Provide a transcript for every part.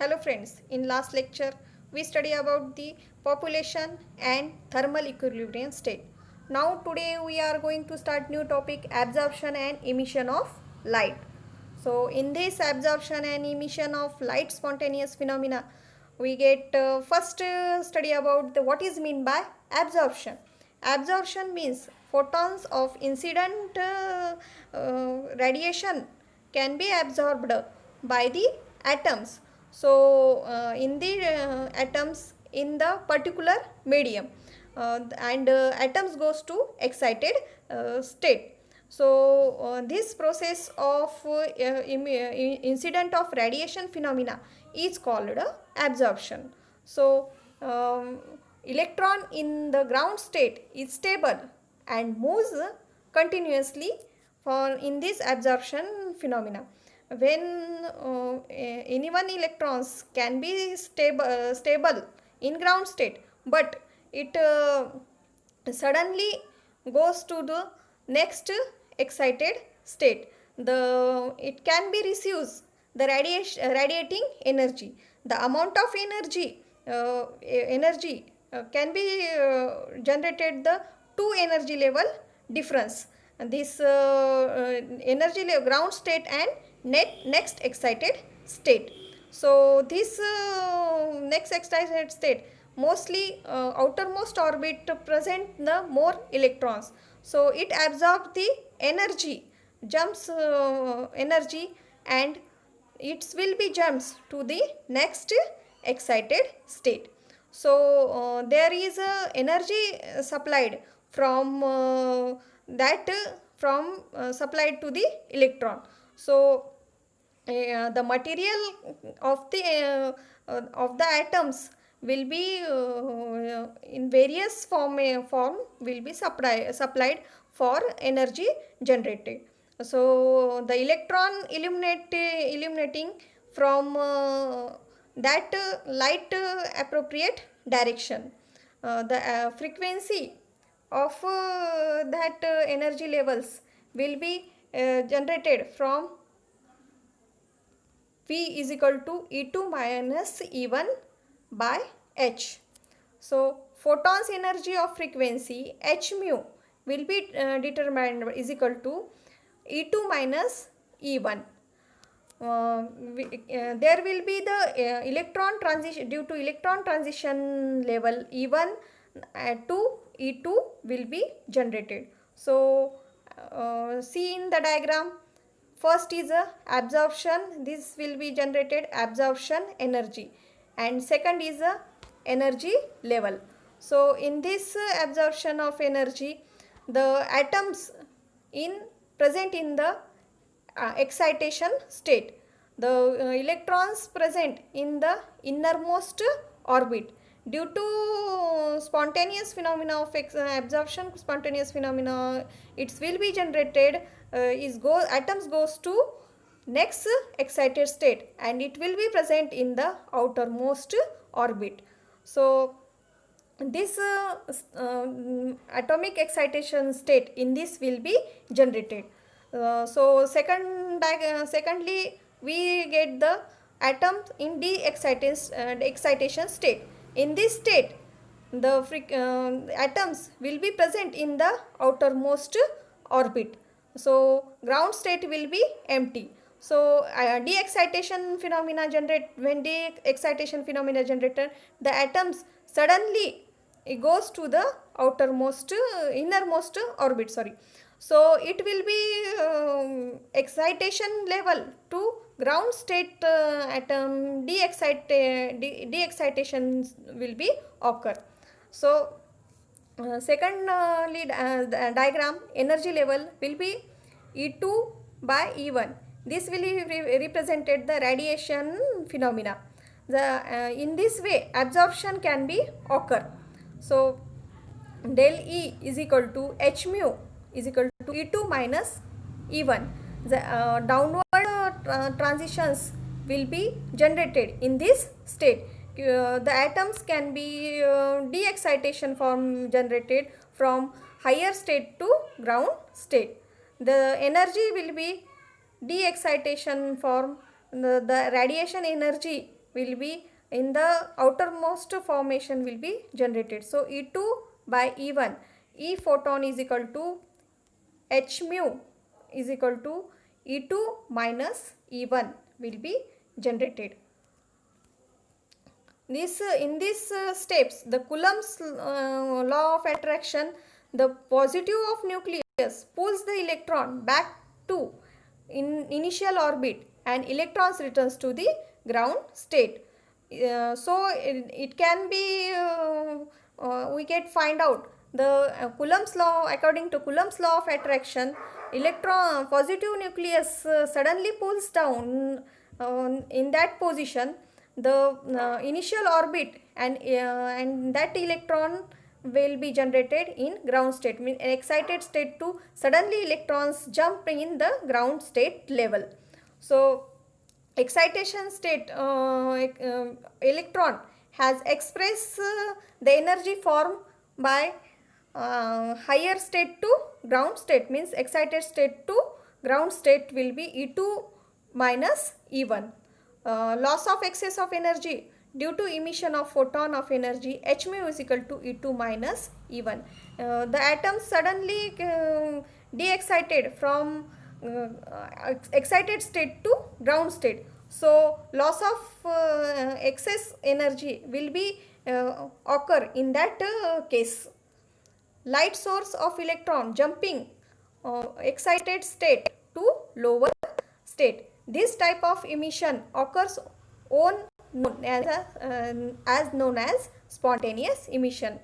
Hello friends, in last lecture we study about the population and thermal equilibrium state. Now today we are going to start new topic absorption and emission of light. So in this absorption and emission of light spontaneous phenomena we get first study about what is mean by absorption. Absorption means photons of incident radiation can be absorbed by the atoms. So in the atoms in the particular medium and atoms goes to excited state. So this process of incident of radiation phenomena is called absorption. So electron in the ground state is stable and moves continuously for in this absorption phenomena. When any one electrons can be stable in ground state, but it suddenly goes to the next excited state. The it can be receives the radiating energy. The amount of energy can be generated the two energy level difference. And this energy level ground state and next excited state. So this next excited state mostly outermost orbit present the more electrons, so it absorbs the energy, jumps energy, and it will be jumps to the next excited state. So there is a energy supplied from that from supplied to the electron. So the material of the atoms will be in various form will be supplied for energy generated. So the electron illuminating from that light appropriate direction. The frequency of that energy levels will be generated from V is equal to E2 minus E1 by H. So photons energy of frequency H mu will be determined is equal to E2 minus E1. There will be the electron transition due to electron transition level E1 to E2 will be generated. So see in the diagram, first is a absorption, this will be generated absorption energy, and second is a energy level. So in this absorption of energy, the atoms in present in the excitation state, the electrons present in the innermost orbit. Due to spontaneous phenomena of absorption spontaneous phenomena, it will be generated atoms goes to next excited state and it will be present in the outermost orbit. So this atomic excitation state in this will be generated. So secondly we get the atoms in excitation state. In this state the atoms will be present in the outermost orbit. So ground state will be empty. So de-excitation phenomena generate when de-excitation phenomena generated, the atoms suddenly it goes to the outermost innermost orbit, sorry. So it will be excitation level to ground state atom de-excitation will be occur. So secondly diagram, energy level will be E2 by E1. This will be represented the radiation phenomena. In this way absorption can be occur. So del E is equal to H mu is equal to E2 minus E1. The downward transitions will be generated in this state. The atoms can be de-excitation form generated from higher state to ground state. The energy will be de-excitation form, the radiation energy will be in the outermost formation will be generated. So E2 by E1, E photon is equal to H mu is equal to E2 minus E1 will be generated. This in these steps, the Coulomb's law of attraction, the positive of nucleus pulls the electron back to initial orbit and electrons returns to the ground state. So it can be we get find out the Coulomb's law. According to Coulomb's law of attraction, electron positive nucleus suddenly pulls down in that position the initial orbit, and that electron will be generated in ground state, mean excited state to suddenly electrons jump in the ground state level. So excitation state electron has expressed the energy form by higher state to ground state, means excited state to ground state will be E2 minus E1. Loss of excess of energy due to emission of photon of energy H mu is equal to E2 minus E1. The atoms suddenly de-excited from excited state to ground state. So loss of excess energy will be occur in that case. Light source of electron jumping excited state to lower state. This type of emission occurs known as spontaneous emission.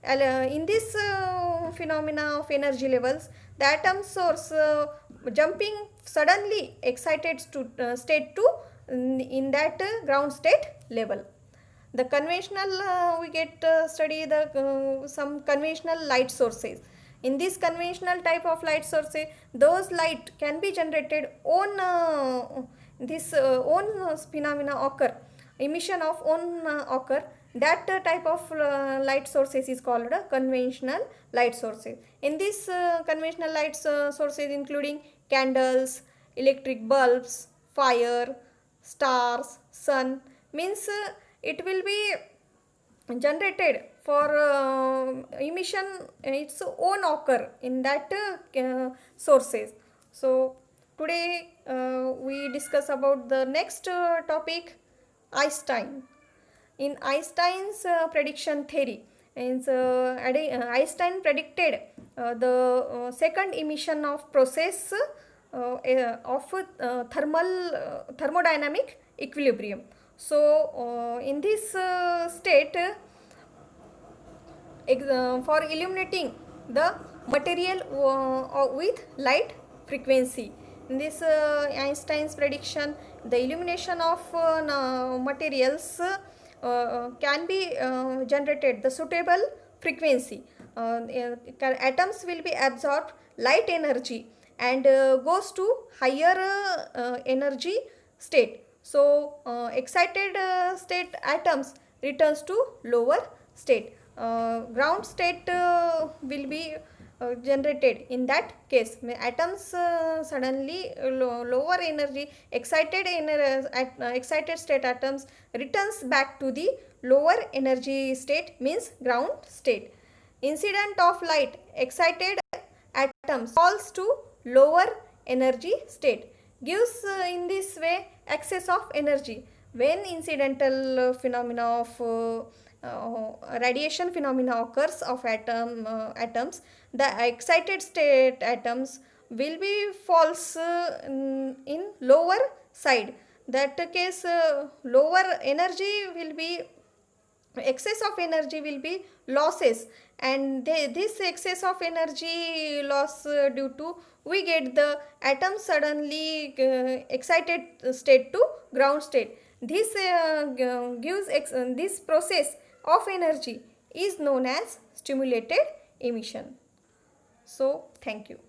In this phenomena of energy levels, the atom source jumping suddenly excited state to in that ground state level. The conventional we get study the some conventional light sources. In this conventional type of light sources, those light can be generated on this own phenomena occur, emission of own occur. That type of light sources is called conventional light sources. In this conventional light sources including candles, electric bulbs, fire, stars, sun, means it will be generated for emission its own occur in that sources. So today we discuss about the next topic, Einstein. In Einstein's prediction theory, Einstein predicted the second emission of process of thermodynamic equilibrium. So in this state, for illuminating the material with light frequency. In this Einstein's prediction, the illumination of materials can be generated the suitable frequency. Atoms will be absorbed light energy and goes to higher energy state. So excited state atoms returns to lower state. Ground state will be generated in that case. Atoms suddenly lower energy excited state atoms returns back to the lower energy state, means ground state. Incident of light excited atoms falls to lower energy state, gives in this way excess of energy. When incidental phenomena of radiation phenomena occurs of atoms, the excited state atoms will be falls in lower side. That case lower energy will be, excess of energy will be losses, and this excess of energy loss due to we get the atom suddenly excited state to ground state. This gives this process of energy is known as stimulated emission. So thank you.